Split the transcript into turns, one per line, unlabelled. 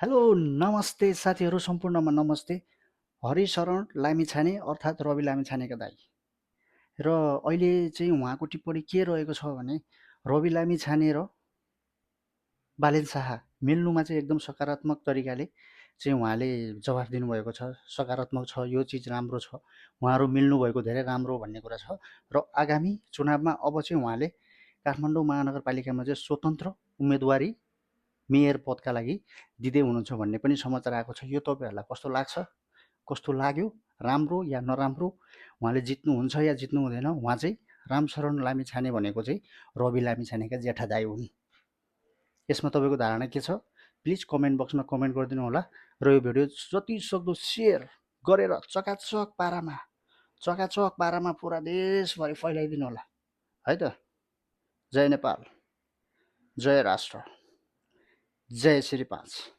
Hello नमस्ते साथीहरू सम्पूर्णमा नमस्ते। हरिशरण लामिछाने अर्थात् रवि लामिछानेका दाइ र अहिले चाहिँ उहाँको टिप्पणी के रहेको छ भने रवि लामिछाने र बालेन शाह मिल्नुमा चाहिँ एकदम सकारात्मक तरिकाले चाहिँ उहाँले जवाफ दिनुभएको छ। सकारात्मक छ, यो चिज राम्रो छ, उहाँहरू मिल्नुभएको धेरै राम्रो भन्ने कुरा छ। र आगामी चुनावमा अब चाहिँ उहाँले काठमाडौँ महानगरपालिकामा चाहिँ स्वतन्त्र उम्मेदवारी मेयर पदका लागि दिँदै हुनुहुन्छ भन्ने पनि समाचार आएको छ। यो तपाईँहरूलाई कस्तो लाग्छ, कस्तो लाग्यो, राम्रो या नराम्रो, उहाँले जित्नुहुन्छ या जित्नु हुँदैन? उहाँ चाहिँ रामशरण लामिछाने भनेको चाहिँ रवि लामिछानेका जेठा दाइ हुन्। यसमा तपाईँको धारणा के छ? प्लिज कमेन्ट बक्समा कमेन्ट गरिदिनु होला र यो भिडियो जति सक्दो सेयर गरेर चकाचक पारामा पुरा देशभरि फैलाइदिनु होला है त। जय नेपाल, जय राष्ट्र, जय श्री 5।